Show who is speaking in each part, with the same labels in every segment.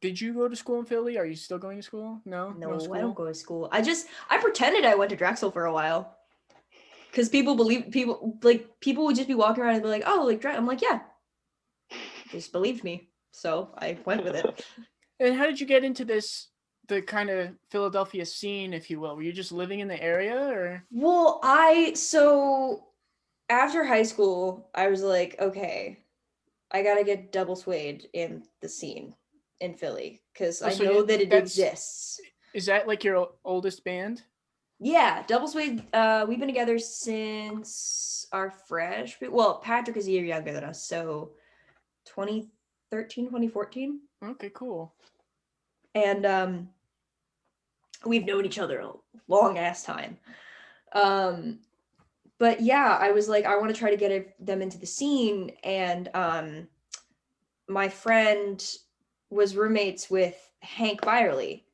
Speaker 1: Did you go to school in Philly? Are you still going to school? No
Speaker 2: No, I don't
Speaker 1: school.
Speaker 2: go to school. I pretended I went to Drexel for a while. Because people would just be walking around and be like, oh, like I'm like, yeah, just believed me. So I went with it.
Speaker 1: And how did you get into the kind of Philadelphia scene, if you will? Were you just living in the area, or?
Speaker 2: Well, so after high school, I was like, okay, I gotta get Double Suede in the scene in Philly because
Speaker 1: Oh,
Speaker 2: I
Speaker 1: so
Speaker 2: know that it
Speaker 1: that's
Speaker 2: exists.
Speaker 1: is that like your oldest band?
Speaker 2: Yeah, Double Suede, we've been together since our freshman. Well, Patrick is a year younger than us, so 2013, 2014.
Speaker 1: Okay, cool.
Speaker 2: And we've known each other a long ass time. Um, but yeah, I was like, I want to try to get them into the scene. And my friend was roommates with Hank Byerly.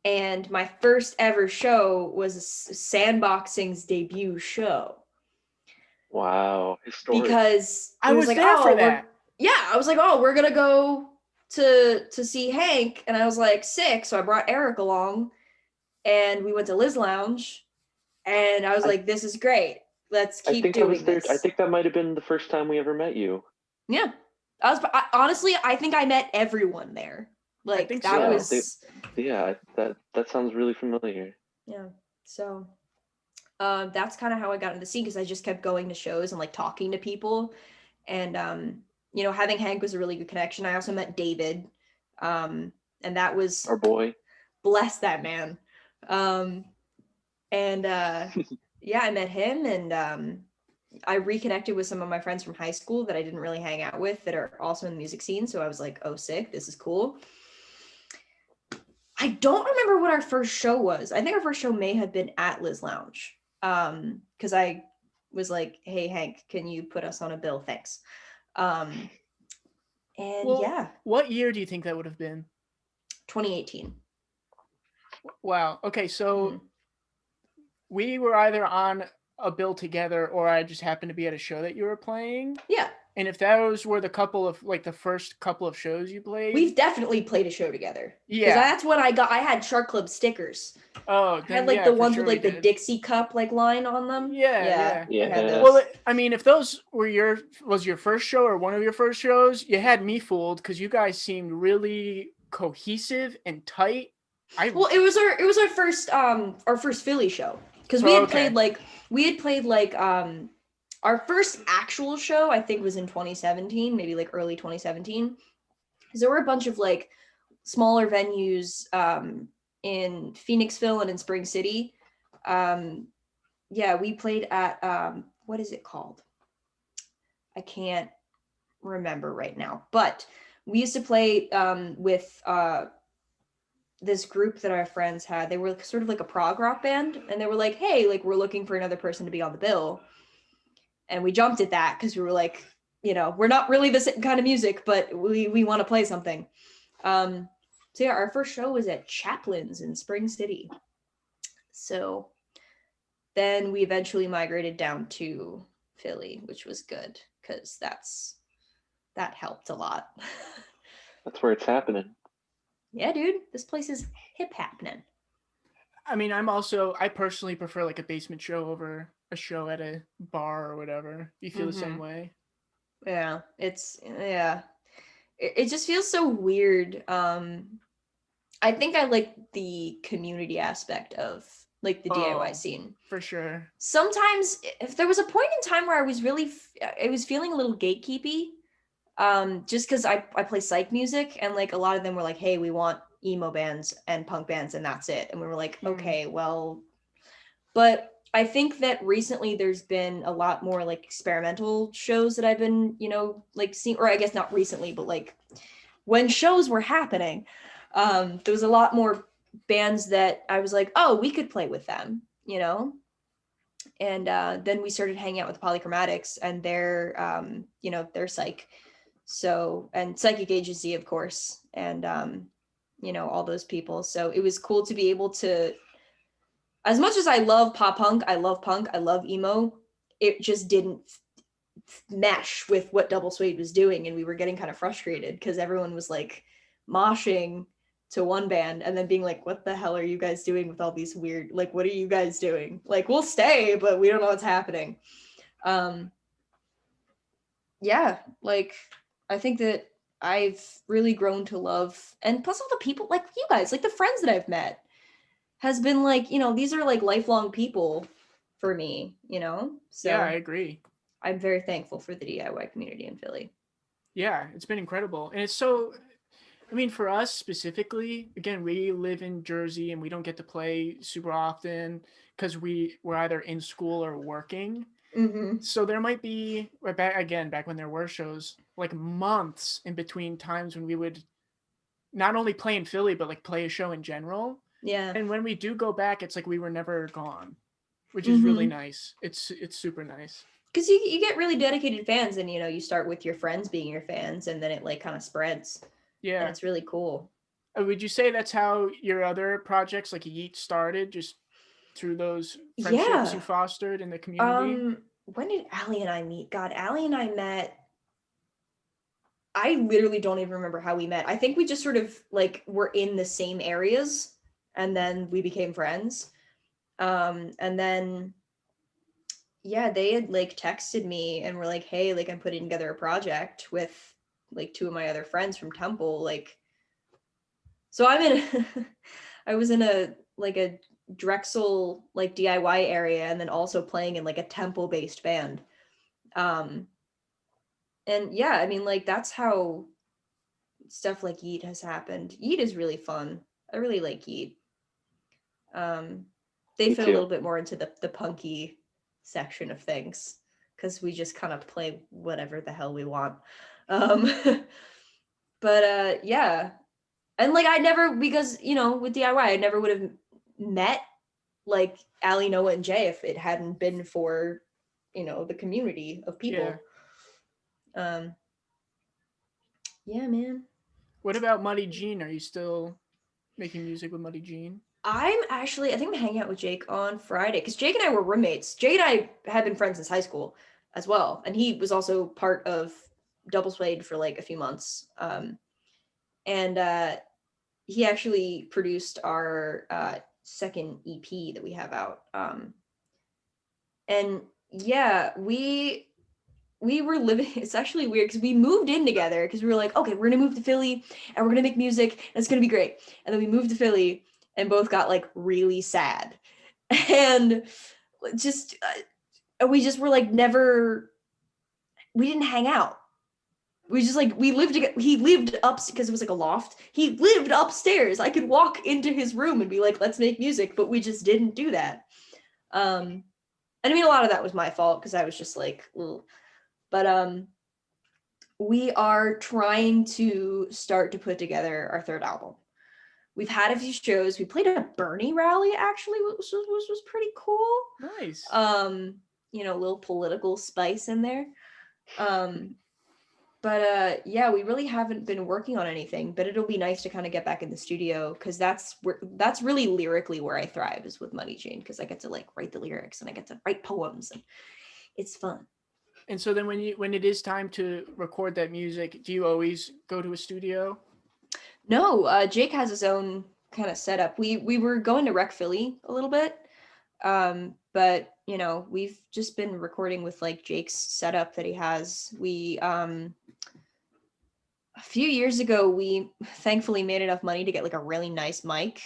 Speaker 2: And my first ever show was Sandboxing's debut show.
Speaker 3: Wow, historic.
Speaker 2: Because
Speaker 1: I
Speaker 2: it was
Speaker 1: was
Speaker 2: like,
Speaker 1: there for
Speaker 2: oh,
Speaker 1: that.
Speaker 2: I was like, oh, we're gonna go to see Hank. And I was like, sick. So I brought Eric along and we went to Liz Lounge. And I was
Speaker 3: I,
Speaker 2: like, this is great. Let's
Speaker 3: I
Speaker 2: keep
Speaker 3: think I was
Speaker 2: doing
Speaker 3: there. I
Speaker 2: this.
Speaker 3: think that might have been the first time we ever met you.
Speaker 2: Yeah. Honestly, I think I met everyone there.
Speaker 1: I
Speaker 2: Like
Speaker 1: think
Speaker 2: that
Speaker 3: Yeah,
Speaker 1: so.
Speaker 2: was
Speaker 3: that sounds really familiar.
Speaker 2: yeah. So that's kind of how I got into the scene because I just kept going to shows and like talking to people. And having Hank was a really good connection. I also met David. And that was
Speaker 3: Our boy.
Speaker 2: bless that man. Um and yeah, I met him and I reconnected with some of my friends from high school that I didn't really hang out with that are also in the music scene. So I was like, oh, sick, this is cool. I don't remember what our first show was. I think our first show may have been at Liz Lounge. Because I was like, hey, Hank, can you put us on a bill? Thanks. Um, and
Speaker 1: Well,
Speaker 2: yeah,
Speaker 1: what year do you think that would have been?
Speaker 2: 2018.
Speaker 1: Wow. Okay, so
Speaker 2: Mm-hmm.
Speaker 1: we were either on a bill together, or I just happened to be at a show that you were playing.
Speaker 2: Yeah,
Speaker 1: And if those were the first couple of shows you
Speaker 2: we've
Speaker 1: played,
Speaker 2: definitely played a show together. Because
Speaker 1: yeah.
Speaker 2: that's when I had Shark Club stickers.
Speaker 1: Oh,
Speaker 2: I had
Speaker 1: then
Speaker 2: like
Speaker 1: yeah,
Speaker 2: the
Speaker 1: for
Speaker 2: ones
Speaker 1: sure
Speaker 2: with
Speaker 1: we
Speaker 2: like the
Speaker 1: did.
Speaker 2: Dixie cup like line on them.
Speaker 1: Yeah,
Speaker 2: Yeah,
Speaker 1: yeah.
Speaker 2: I had
Speaker 3: Yeah.
Speaker 2: those.
Speaker 1: Well, I mean, if those were your first show or one of your first shows, you had me fooled because you guys seemed really cohesive and tight. I
Speaker 2: Well, it was our first Philly show because we
Speaker 1: Oh,
Speaker 2: had
Speaker 1: okay.
Speaker 2: played our first actual show I think was in 2017, maybe like early 2017. Because there were a bunch of like smaller venues in Phoenixville and in Spring City. Um, yeah, we played at what is it called? I can't remember right now, but we used to play with this group that our friends had. They were sort of like a prog rock band, and they were like, "Hey, like we're looking for another person to be on the bill," and we jumped at that because we were like, we're not really the same kind of music, but we want to play something. So yeah, our first show was at Chaplin's in Spring City. So then we eventually migrated down to Philly, which was good because that helped a lot.
Speaker 3: That's where it's happening.
Speaker 2: Yeah, dude, this place is hip happening.
Speaker 1: I mean, I personally prefer like a basement show over a show at a bar or whatever. Do you feel the
Speaker 2: Mm-hmm.
Speaker 1: same way?
Speaker 2: Yeah, it just feels so weird. I think I like the community aspect of like the DIY
Speaker 1: Oh,
Speaker 2: scene.
Speaker 1: for sure.
Speaker 2: Sometimes if there was a point in time where I was feeling a little gatekeepy, just because I play psych music and like a lot of them were like, hey, we want emo bands and punk bands and that's it. And we were like,
Speaker 1: Hmm.
Speaker 2: okay, well, but I think that recently there's been a lot more like experimental shows that I've been, like seeing, or I guess not recently, but like when shows were happening, there was a lot more bands that I was like, oh, we could play with them, And then we started hanging out with Polychromatics and their psych. So, and Psychic Agency, of course, and, all those people. So it was cool to be able to, as much as I love pop punk, I love punk, I love emo, it just didn't mesh with what Double Suede was doing. And we were getting kind of frustrated because everyone was like moshing to one band and then being like, what the hell are you guys doing with all these weird, like, what are you guys doing? Like, we'll stay, but we don't know what's happening. Yeah, like, I think that I've really grown to love, and plus all the people, like you guys, like the friends that I've met has been like, you know, these are like lifelong people for me, you know? So
Speaker 1: Yeah, I agree.
Speaker 2: I'm very thankful for the DIY community in Philly.
Speaker 1: Yeah, it's been incredible. And it's so, I mean, for us specifically, again, we live in Jersey and we don't get to play super often because we're either in school or working.
Speaker 2: Mm-hmm.
Speaker 1: So there might be, back when there were shows, like months in between times when we would not only play in Philly, but like play a show in general.
Speaker 2: Yeah.
Speaker 1: And when we do go back, it's like we were never gone, which is really nice. It's super nice.
Speaker 2: Because you get really dedicated fans, and you know, you start with your friends being your fans, and then it like kind of spreads.
Speaker 1: Yeah.
Speaker 2: And it's really cool.
Speaker 1: Would you say that's how your other projects like Yeet started, just through those friendships you fostered in the community?
Speaker 2: When did Allie and I meet? God, Allie and I met, I literally don't even remember how we met. I think we just sort of like were in the same areas and then we became friends. And then yeah, they had like texted me and were like, hey, like I'm putting together a project with like two of my other friends from Temple. Like, so I'm in I was in a like a Drexel like DIY area and then also playing in like a Temple based band. And yeah, I mean, like that's how stuff like Yeet has happened. Yeet is really fun. I really like Yeet. They
Speaker 3: Me
Speaker 2: fit
Speaker 3: too.
Speaker 2: a little bit more into the punky section of things because we just kind of play whatever the hell we want. But yeah, and like I never, because you know with DIY I never would have met like Allie, Noah, and Jay if it hadn't been for you know the community of people.
Speaker 1: Yeah.
Speaker 2: Yeah, man.
Speaker 1: What about Muddy Jean? Are you still making music with Muddy Jean?
Speaker 2: I think I'm hanging out with Jake on Friday because Jake and I were roommates. Jake and I have been friends since high school as well. And he was also part of Double Suede for like a few months. And he actually produced our second EP that we have out. And yeah, we were living, it's actually weird because we moved in together because we were like, okay, we're gonna move to Philly and we're gonna make music and it's gonna be great. And then we moved to Philly and both got like really sad and just we just were like we didn't hang out. We just like we lived together. He lived up because it was like a loft. He lived upstairs. I could walk into his room and be like, let's make music, but we just didn't do that. And I mean a lot of that was my fault because I was just like, ugh. But we are trying to start to put together our third album. We've had a few shows. We played a Bernie rally actually, which was pretty cool.
Speaker 1: Nice.
Speaker 2: You know, a little political spice in there. But yeah, we really haven't been working on anything, but it'll be nice to kind of get back in the studio because that's really lyrically where I thrive is with Muddy Jean because I get to like write the lyrics and I get to write poems and it's fun.
Speaker 1: And so then when it is time to record that music, do you always go to a studio?
Speaker 2: No, Jake has his own kind of setup. We were going to Rec Philly a little bit, but you know we've just been recording with like Jake's setup that he has. We a few years ago we thankfully made enough money to get like a really nice mic,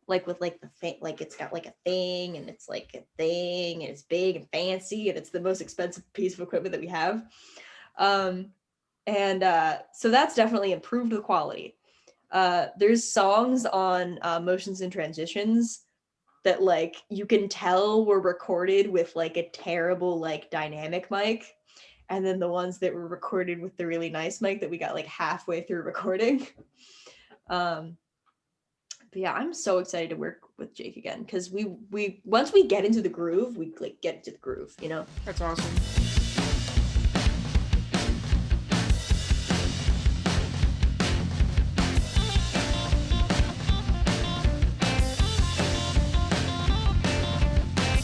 Speaker 2: like with like the thing, like it's got like a thing and it's like a thing and it's big and fancy and it's the most expensive piece of equipment that we have. So that's definitely improved the quality. There's songs on Motions and Transitions that like you can tell were recorded with like a terrible like dynamic mic, and then the ones that were recorded with the really nice mic that we got like halfway through recording. But yeah, I'm so excited to work with Jake again because we once we get into the groove, we like get into the groove, you know.
Speaker 1: That's awesome.